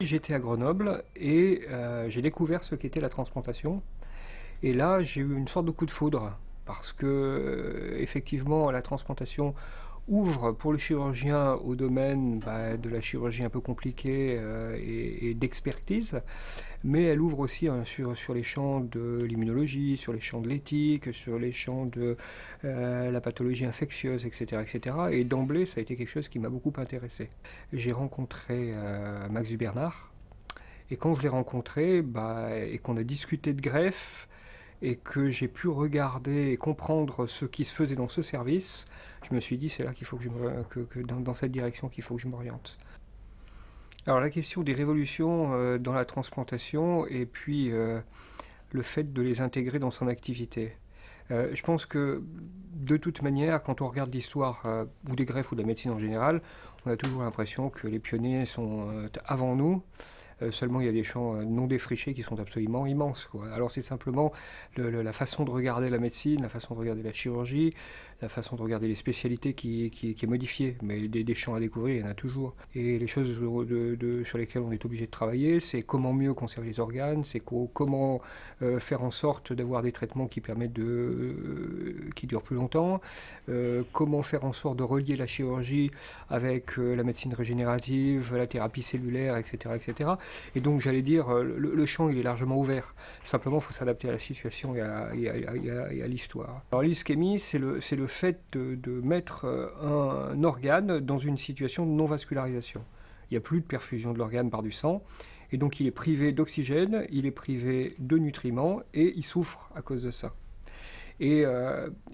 J'étais à Grenoble et j'ai découvert ce qu'était la transplantation. Et là, j'ai eu une sorte de coup de foudre parce que, effectivement, la transplantation ouvre pour le chirurgien au domaine de la chirurgie un peu compliquée et d'expertise, mais elle ouvre aussi sur les champs de l'immunologie, sur les champs de l'éthique, sur les champs de la pathologie infectieuse, etc., etc. Et d'emblée, ça a été quelque chose qui m'a beaucoup intéressé. J'ai rencontré Max Bernard, et quand je l'ai rencontré et qu'on a discuté de greffe, et que j'ai pu regarder et comprendre ce qui se faisait dans ce service, je me suis dit c'est là qu'il faut que dans cette direction qu'il faut que je m'oriente. Alors la question des révolutions dans la transplantation et puis le fait de les intégrer dans son activité. Je pense que de toute manière, quand on regarde l'histoire ou des greffes ou de la médecine en général, on a toujours l'impression que les pionniers sont avant nous. Seulement, il y a des champs non défrichés qui sont absolument immenses, quoi. Alors c'est simplement la façon de regarder la médecine, la façon de regarder la chirurgie, la façon de regarder les spécialités qui est modifiée. Mais des champs à découvrir, il y en a toujours. Et les choses sur lesquelles on est obligé de travailler, c'est comment mieux conserver les organes, c'est comment faire en sorte d'avoir des traitements qui permettent qui durent plus longtemps, comment faire en sorte de relier la chirurgie avec la médecine régénérative, la thérapie cellulaire, etc., etc. Et donc, j'allais dire, le champ, il est largement ouvert. Simplement, il faut s'adapter à la situation et à l'histoire. Alors, l'ischémie, c'est le fait de mettre un organe dans une situation de non-vascularisation. Il n'y a plus de perfusion de l'organe par du sang, et donc il est privé d'oxygène, il est privé de nutriments, et il souffre à cause de ça. Et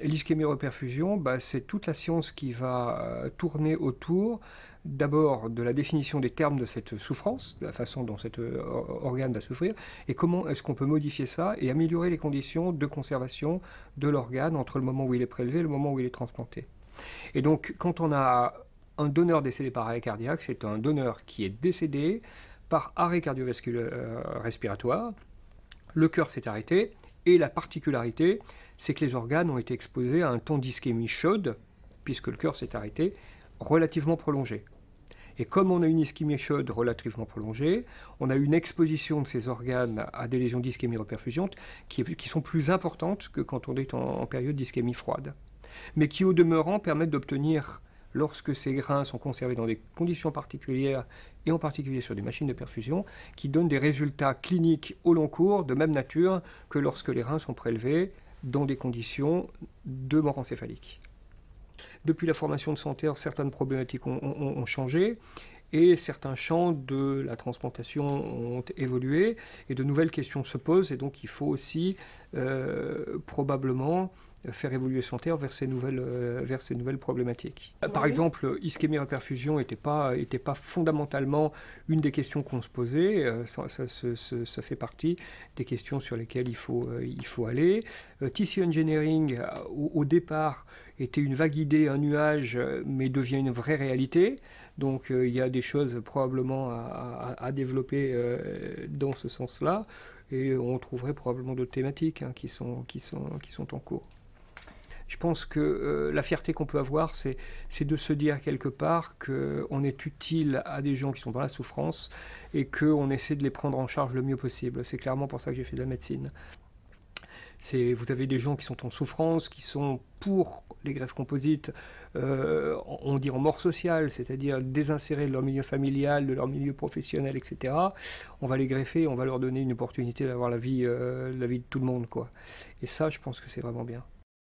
l'ischémie-reperfusion, c'est toute la science qui va tourner autour d'abord de la définition des termes de cette souffrance, de la façon dont cet organe va souffrir, et comment est-ce qu'on peut modifier ça et améliorer les conditions de conservation de l'organe entre le moment où il est prélevé et le moment où il est transplanté. Et donc, quand on a un donneur décédé par arrêt cardiaque, c'est un donneur qui est décédé par arrêt cardiovasculaire respiratoire, le cœur s'est arrêté, et la particularité, c'est que les organes ont été exposés à un temps d'ischémie chaude, puisque le cœur s'est arrêté, relativement prolongé. Et comme on a une ischémie chaude relativement prolongée, on a une exposition de ces organes à des lésions d'ischémie reperfusionnante qui sont plus importantes que quand on est en période d'ischémie froide. Mais qui, au demeurant, permettent d'obtenir, lorsque ces grains sont conservés dans des conditions particulières, et en particulier sur des machines de perfusion, qui donnent des résultats cliniques au long cours de même nature que lorsque les reins sont prélevés dans des conditions de mort encéphalique. Depuis la formation de Santerre, certaines problématiques ont changé et certains champs de la transplantation ont évolué et de nouvelles questions se posent et donc il faut aussi probablement faire évoluer Santerre vers ces nouvelles problématiques. Par exemple, ischémie-reperfusion n'était pas fondamentalement une des questions qu'on se posait, ça fait partie des questions sur lesquelles il faut aller. Tissue engineering, au départ, était une vague idée, un nuage, mais devient une vraie réalité. Donc il y a des choses probablement à développer dans ce sens-là, et on trouverait probablement d'autres thématiques qui sont en cours. Je pense que la fierté qu'on peut avoir, c'est de se dire quelque part qu'on est utile à des gens qui sont dans la souffrance et qu'on essaie de les prendre en charge le mieux possible. C'est clairement pour ça que j'ai fait de la médecine. Vous avez des gens qui sont en souffrance, qui sont pour les greffes composites, on dit en mort sociale, c'est-à-dire désinsérés de leur milieu familial, de leur milieu professionnel, etc. On va les greffer, on va leur donner une opportunité d'avoir la vie de tout le monde, quoi. Et ça, je pense que c'est vraiment bien.